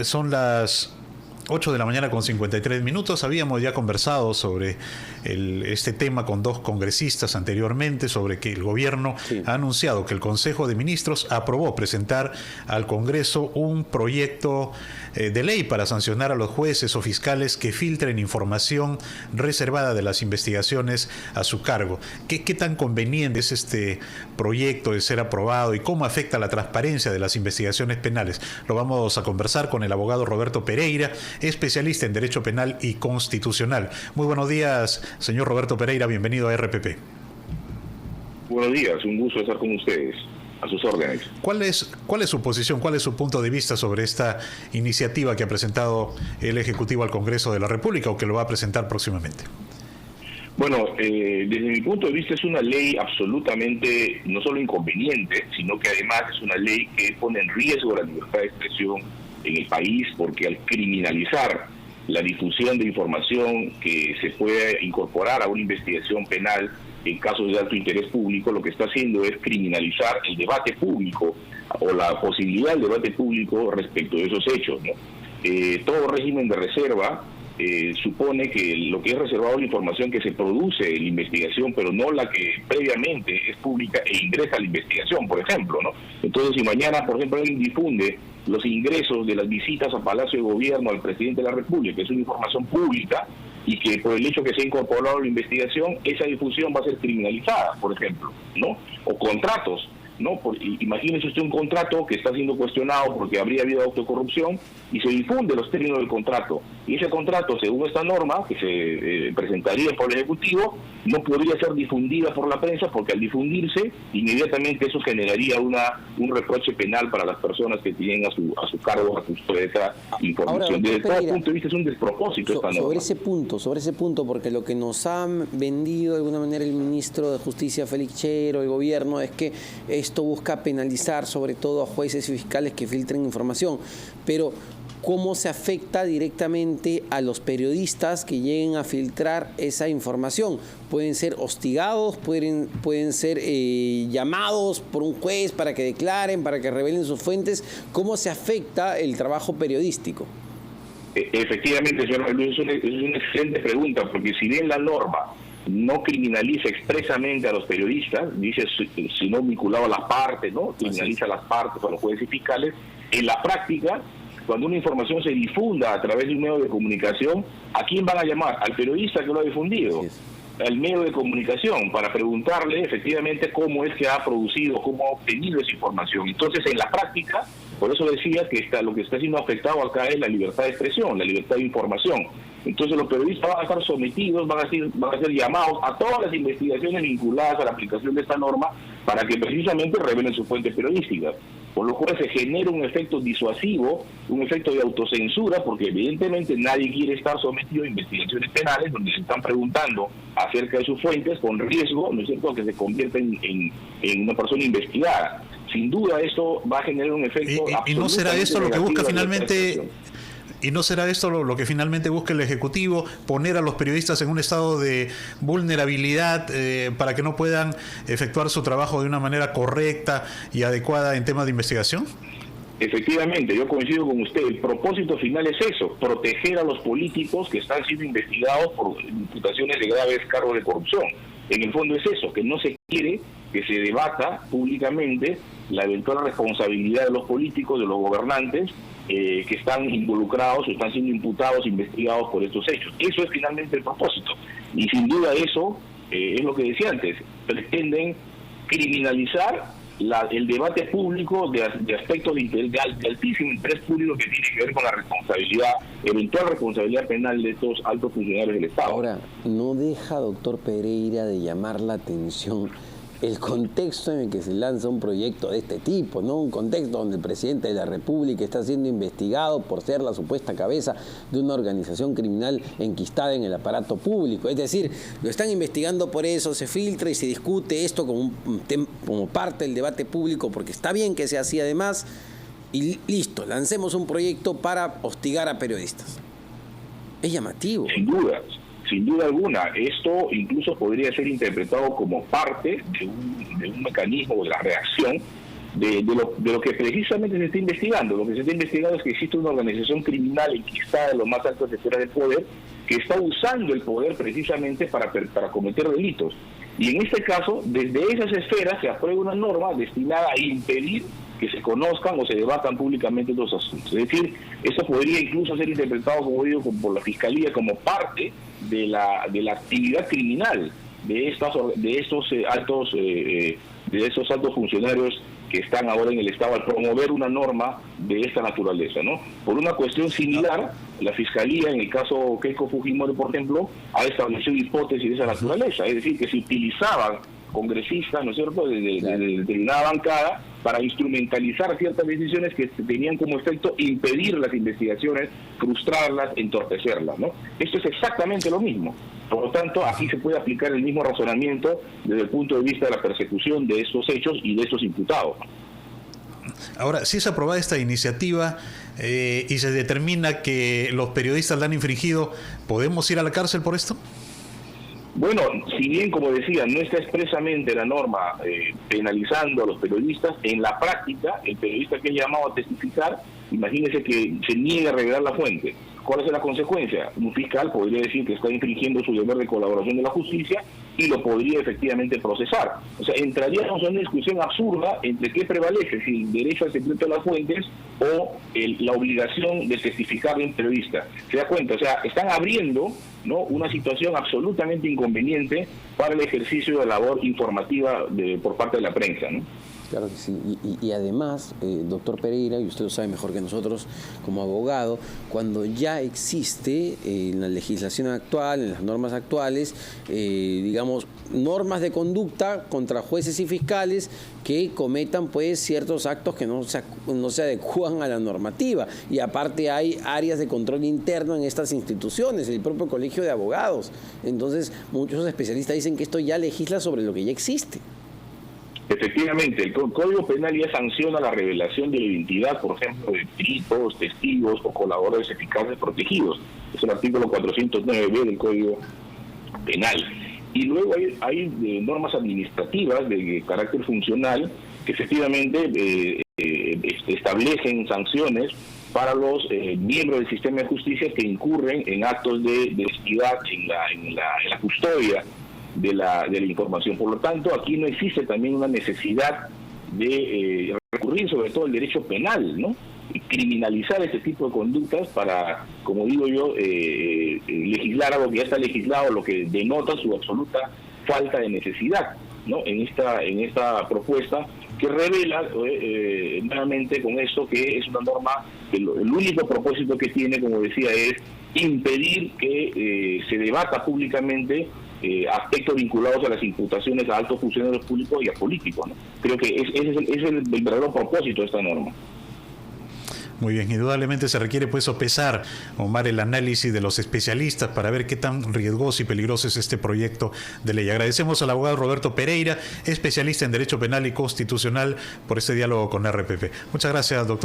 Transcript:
Son las 8 de la mañana con 53 minutos. Habíamos ya conversado sobre este tema con dos congresistas anteriormente, sobre que el gobierno ha anunciado que el Consejo de Ministros aprobó presentar al Congreso un proyecto de ley para sancionar a los jueces o fiscales que filtren información reservada de las investigaciones a su cargo. ¿Qué tan conveniente es este proyecto de ser aprobado y cómo afecta la transparencia de las investigaciones penales? Lo vamos a conversar con el abogado Roberto Pereira, especialista en Derecho Penal y Constitucional. Muy buenos días, señor Roberto Pereira, bienvenido a RPP. Buenos días, un gusto estar con ustedes, a sus órdenes. ¿Cuál es su posición, cuál es su punto de vista sobre esta iniciativa que ha presentado el Ejecutivo al Congreso de la República o que lo va a presentar próximamente? Bueno, desde mi punto de vista es una ley absolutamente no solo inconveniente, sino que además es una ley que pone en riesgo la libertad de expresión en el país, porque al criminalizar la difusión de información que se puede incorporar a una investigación penal en casos de alto interés público, lo que está haciendo es criminalizar el debate público o la posibilidad del debate público respecto de esos hechos, ¿no? Todo régimen de reserva supone que lo que es reservado es la información que se produce en la investigación, pero no la que previamente es pública e ingresa a la investigación, por ejemplo, ¿no? Entonces, si mañana, por ejemplo, alguien difunde los ingresos de las visitas a Palacio de Gobierno al presidente de la República, que es una información pública, y que por el hecho que se ha incorporado a la investigación, esa difusión va a ser criminalizada, por ejemplo, ¿no? O contratos, ¿no? Imagínese usted un contrato que está siendo cuestionado porque habría habido autocorrupción y se difunde los términos del contrato. Y ese contrato, según esta norma, que se presentaría por el Ejecutivo, no podría ser difundida por la prensa porque al difundirse, inmediatamente eso generaría un reproche penal para las personas que tienen a su cargo, a custodia de esa información. Ahora, desde todo punto de vista es un despropósito esta norma. Sobre ese punto, porque lo que nos ha vendido de alguna manera el ministro de Justicia, Félix Chero, el gobierno, es que esto busca penalizar sobre todo a jueces y fiscales que filtren información, pero ¿cómo se afecta directamente a los periodistas que lleguen a filtrar esa información? Pueden ser hostigados, pueden ser llamados por un juez para que declaren, para que revelen sus fuentes. ¿Cómo se afecta el trabajo periodístico? Efectivamente, señor Luis, es una excelente pregunta, porque si bien la norma no criminaliza expresamente a los periodistas, dice si no vinculado a las partes, ¿no? Criminaliza a las partes, a los jueces y fiscales. En la práctica, cuando una información se difunda a través de un medio de comunicación, ¿a quién van a llamar? Al periodista que lo ha difundido, al medio de comunicación, para preguntarle efectivamente cómo es que ha producido, cómo ha obtenido esa información. Entonces, en la práctica, por eso decía que lo que está siendo afectado acá es la libertad de expresión, la libertad de información. Entonces los periodistas van a estar sometidos, van a ser llamados a todas las investigaciones vinculadas a la aplicación de esta norma para que precisamente revelen sus fuentes periodísticas. Por lo cual se genera un efecto disuasivo, un efecto de autocensura, porque evidentemente nadie quiere estar sometido a investigaciones penales donde se están preguntando acerca de sus fuentes con riesgo, ¿no es cierto?, que se convierta en una persona investigada. Sin duda esto va a generar un efecto ¿Y no será esto lo que busca finalmente? ¿Y no será esto lo que finalmente busca el Ejecutivo, poner a los periodistas en un estado de vulnerabilidad para que no puedan efectuar su trabajo de una manera correcta y adecuada en temas de investigación? Efectivamente, yo coincido con usted. El propósito final es eso, proteger a los políticos que están siendo investigados por imputaciones de graves cargos de corrupción. En el fondo es eso, que no se quiere que se debata públicamente la eventual responsabilidad de los políticos, de los gobernantes, que están involucrados o están siendo imputados, investigados por estos hechos. Eso es finalmente el propósito. Y sin duda eso es lo que decía antes, pretenden criminalizar el debate público de aspectos de altísimo interés público que tiene que ver con la responsabilidad, eventual responsabilidad penal de estos altos funcionarios del Estado. Ahora, no deja, doctor Pereira, de llamar la atención el contexto en el que se lanza un proyecto de este tipo, ¿no? Un contexto donde el presidente de la República está siendo investigado por ser la supuesta cabeza de una organización criminal enquistada en el aparato público. Es decir, lo están investigando por eso, se filtra y se discute esto como parte del debate público, porque está bien que sea así además, y listo, lancemos un proyecto para hostigar a periodistas. Es llamativo. Sin duda alguna, esto incluso podría ser interpretado como parte de un mecanismo de la reacción de lo que precisamente se está investigando. Lo que se está investigando es que existe una organización criminal enquistada en los más altos esferas del poder que está usando el poder precisamente para cometer delitos. Y en este caso, desde esas esferas se aprueba una norma destinada a impedir que se conozcan o se debatan públicamente estos asuntos. Es decir, esto podría incluso ser interpretado, como digo, por la Fiscalía como parte de la actividad criminal de estos altos funcionarios que están ahora en el Estado al promover una norma de esta naturaleza, ¿no? Por una cuestión similar, la Fiscalía, en el caso Keiko Fujimori, por ejemplo, ha establecido hipótesis de esa naturaleza, es decir, que se utilizaban congresistas, ¿no es cierto?, de determinada bancada para instrumentalizar ciertas decisiones que tenían como efecto impedir las investigaciones, frustrarlas, entorpecerlas, ¿no? Esto es exactamente lo mismo. Por lo tanto, aquí se puede aplicar el mismo razonamiento desde el punto de vista de la persecución de estos hechos y de estos imputados. Ahora, si es aprobada esta iniciativa y se determina que los periodistas la han infringido, ¿podemos ir a la cárcel por esto? Bueno, si bien, como decía, no está expresamente la norma penalizando a los periodistas, en la práctica, el periodista que es llamado a testificar, imagínese que se niega a revelar la fuente. ¿Cuál es la consecuencia? Un fiscal podría decir que está infringiendo su deber de colaboración de la justicia y lo podría efectivamente procesar. O sea, entraríamos en una discusión absurda entre qué prevalece, si el derecho al secreto de las fuentes o la obligación de testificar de un periodista. ¿Se da cuenta? O sea, están abriendo, ¿no?, una situación absolutamente inconveniente para el ejercicio de labor informativa por parte de la prensa, ¿no? Claro que sí. Y además, doctor Pereira, y usted lo sabe mejor que nosotros como abogado, cuando ya existe en la legislación actual, en las normas actuales, digamos, normas de conducta contra jueces y fiscales que cometan pues ciertos actos que no se adecúan a la normativa. Y aparte hay áreas de control interno en estas instituciones, el propio Colegio de Abogados. Entonces, muchos especialistas dicen que esto ya legisla sobre lo que ya existe. Efectivamente, el Código Penal ya sanciona la revelación de la identidad, por ejemplo, de peritos, testigos o colaboradores eficaces protegidos. Es el artículo 409b del Código Penal. Y luego hay normas administrativas de carácter funcional que efectivamente establecen sanciones para los miembros del sistema de justicia que incurren en actos de deshonestidad en la custodia de la información. Por lo tanto, aquí no existe también una necesidad de recurrir sobre todo al derecho penal, ¿no? Y criminalizar este tipo de conductas para, como digo yo, legislar algo que ya está legislado, lo que denota su absoluta falta de necesidad, ¿no?, en esta propuesta que revela nuevamente con esto que es una norma que el único propósito que tiene, como decía, es impedir que se debata públicamente aspectos vinculados a las imputaciones a altos funcionarios públicos y a políticos, ¿no? Creo que ese es el verdadero propósito de esta norma. Muy bien, indudablemente se requiere pues sopesar, Omar, el análisis de los especialistas para ver qué tan riesgoso y peligroso es este proyecto de ley. Agradecemos al abogado Roberto Pereira, especialista en Derecho Penal y Constitucional, por este diálogo con RPP. Muchas gracias, doctor.